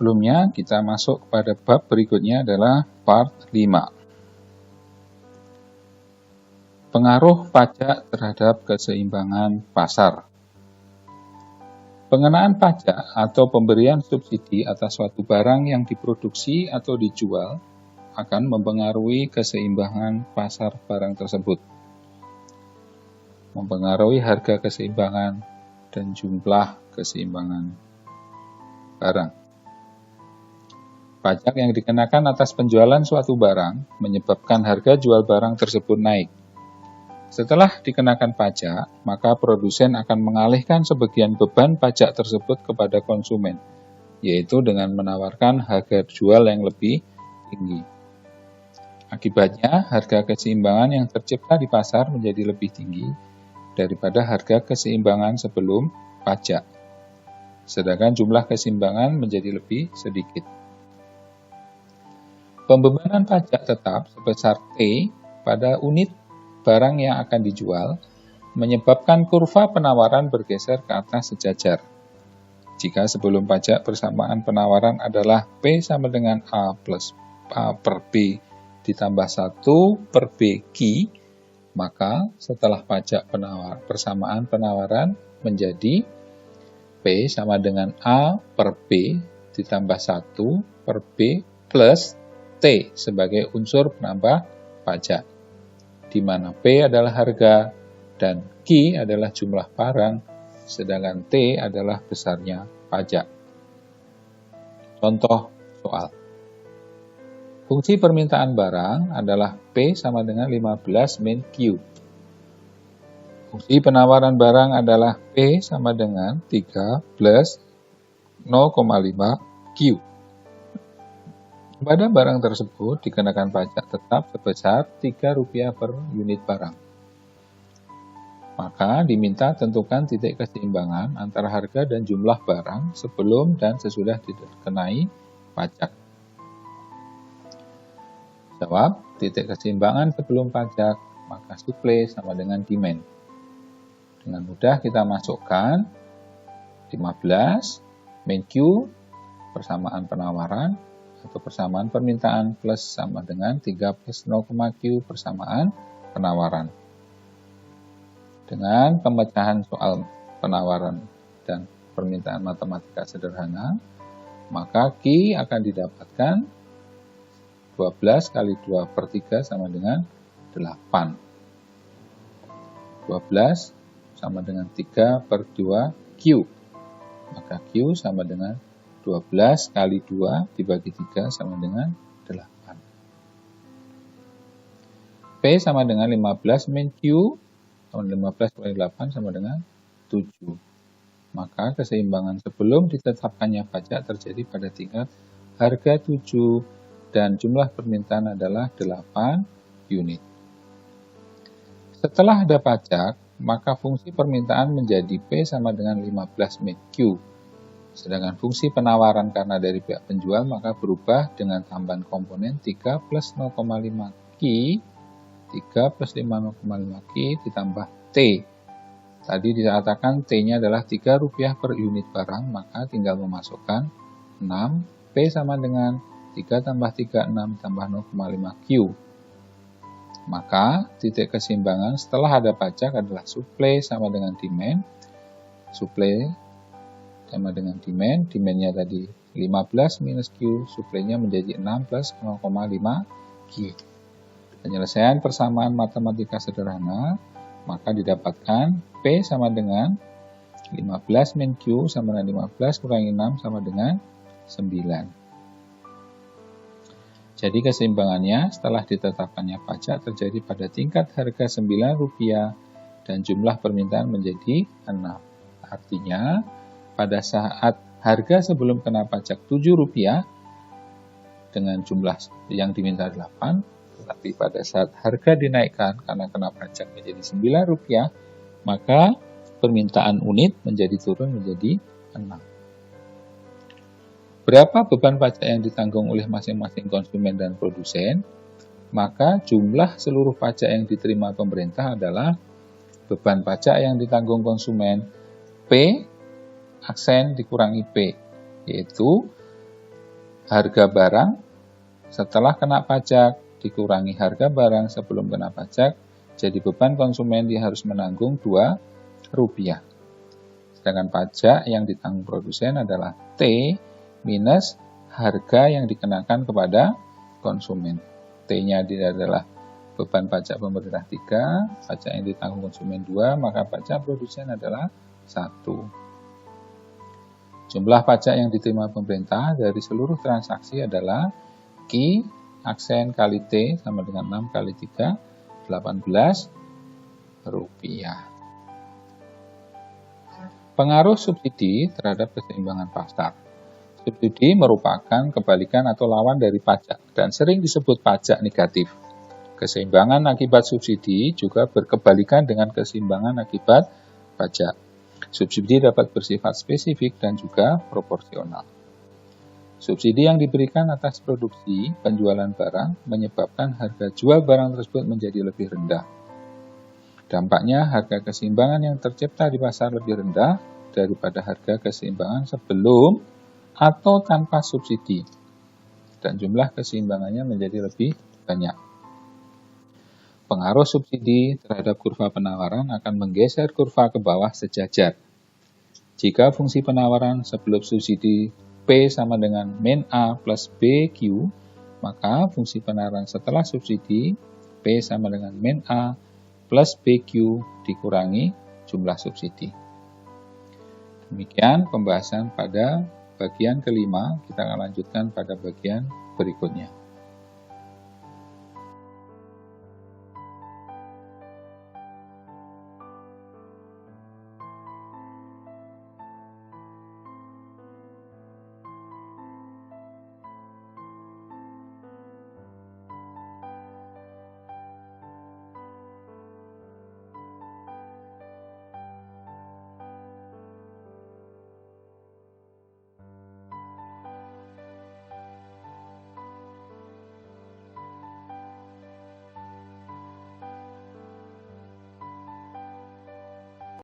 sebelumnya, kita masuk pada bab berikutnya adalah part 5. Pengaruh pajak terhadap keseimbangan pasar. Pengenaan pajak atau pemberian subsidi atas suatu barang yang diproduksi atau dijual akan mempengaruhi keseimbangan pasar barang tersebut, mempengaruhi harga keseimbangan dan jumlah keseimbangan barang. Pajak yang dikenakan atas penjualan suatu barang menyebabkan harga jual barang tersebut naik. Setelah dikenakan pajak, maka produsen akan mengalihkan sebagian beban pajak tersebut kepada konsumen, yaitu dengan menawarkan harga jual yang lebih tinggi. Akibatnya, harga keseimbangan yang tercipta di pasar menjadi lebih tinggi daripada harga keseimbangan sebelum pajak, sedangkan jumlah keseimbangan menjadi lebih sedikit. Pembebanan pajak tetap sebesar T pada unit barang yang akan dijual menyebabkan kurva penawaran bergeser ke atas sejajar. Jika sebelum pajak persamaan penawaran adalah P sama dengan A plus A per B ditambah 1 per B Q, maka setelah pajak persamaan penawaran menjadi P sama dengan A per B ditambah 1 per B plus T sebagai unsur penambah pajak, di mana P adalah harga dan Q adalah jumlah barang, sedangkan T adalah besarnya pajak. Contoh soal. Fungsi permintaan barang adalah P sama dengan 15 min Q. Fungsi penawaran barang adalah P sama dengan 3 plus 0,5 Q. Pada barang tersebut dikenakan pajak tetap sebesar Rp3 per unit barang. Maka diminta tentukan titik keseimbangan antara harga dan jumlah barang sebelum dan sesudah dikenai pajak. Jawab, titik keseimbangan sebelum pajak, maka suplai sama dengan demand. Dengan mudah kita masukkan 15 min Q persamaan penawaran atau persamaan permintaan plus sama dengan 3 plus 0, Q persamaan penawaran. Dengan pemecahan soal penawaran dan permintaan matematika sederhana, maka Q akan didapatkan 12 kali 2 per 3 sama dengan 8. 12 sama dengan 3 per 2 Q. Maka Q sama dengan 12 kali 2 dibagi 3 sama dengan 8. P sama dengan 15 min Q, 15 kali 8 sama dengan 7. Maka keseimbangan sebelum ditetapkannya pajak terjadi pada tingkat harga 7 dan jumlah permintaan adalah 8 unit. Setelah ada pajak, maka fungsi permintaan menjadi P sama dengan 15 min Q. Sedangkan fungsi penawaran karena dari pihak penjual maka berubah dengan tambahan komponen 3 plus 0,5 Q, 3 plus 5,5 Q ditambah T. Tadi dikatakan T-nya adalah Rp3 per unit barang, maka tinggal memasukkan 6, P sama dengan 3 tambah 3, 6 tambah 0,5 Q. Maka titik keseimbangan setelah ada pajak adalah supply sama dengan demand. Supply sama dengan demand, demandnya tadi 15 minus Q, supply-nya menjadi 6 plus 0,5 Q. Penyelesaian persamaan matematika sederhana, maka didapatkan P sama dengan 15 min Q sama dengan 15 kurangi 6 sama dengan 9. Jadi keseimbangannya setelah ditetapkannya pajak terjadi pada tingkat harga Rp9 dan jumlah permintaan menjadi 6. Artinya, pada saat harga sebelum kena pajak Rp7 dengan jumlah yang diminta 8, tetapi pada saat harga dinaikkan karena kena pajak menjadi Rp9, maka permintaan unit menjadi turun menjadi 6. Berapa beban pajak yang ditanggung oleh masing-masing konsumen dan produsen? Maka jumlah seluruh pajak yang diterima pemerintah adalah beban pajak yang ditanggung konsumen P aksen dikurangi P, yaitu harga barang setelah kena pajak dikurangi harga barang sebelum kena pajak, jadi beban konsumen dia harus menanggung Rp2. Sedangkan pajak yang ditanggung produsen adalah T minus harga yang dikenakan kepada konsumen. T-nya adalah beban pajak pemerintah 3, pajak yang ditanggung konsumen 2, maka pajak produsen adalah 1. Jumlah pajak yang diterima pemerintah dari seluruh transaksi adalah Q aksen kali T sama dengan 6 kali 3, 18 rupiah. Pengaruh subsidi terhadap keseimbangan pasar. Subsidi merupakan kebalikan atau lawan dari pajak dan sering disebut pajak negatif. Keseimbangan akibat subsidi juga berkebalikan dengan keseimbangan akibat pajak. Subsidi dapat bersifat spesifik dan juga proporsional. Subsidi yang diberikan atas produksi penjualan barang menyebabkan harga jual barang tersebut menjadi lebih rendah. Dampaknya harga keseimbangan yang tercipta di pasar lebih rendah daripada harga keseimbangan sebelum atau tanpa subsidi, dan jumlah keseimbangannya menjadi lebih banyak. Pengaruh subsidi terhadap kurva penawaran akan menggeser kurva ke bawah sejajar. Jika fungsi penawaran sebelum subsidi P sama dengan min A plus BQ, maka fungsi penawaran setelah subsidi P sama dengan min A plus BQ dikurangi jumlah subsidi. Demikian pembahasan pada bagian kelima, kita akan lanjutkan pada bagian berikutnya.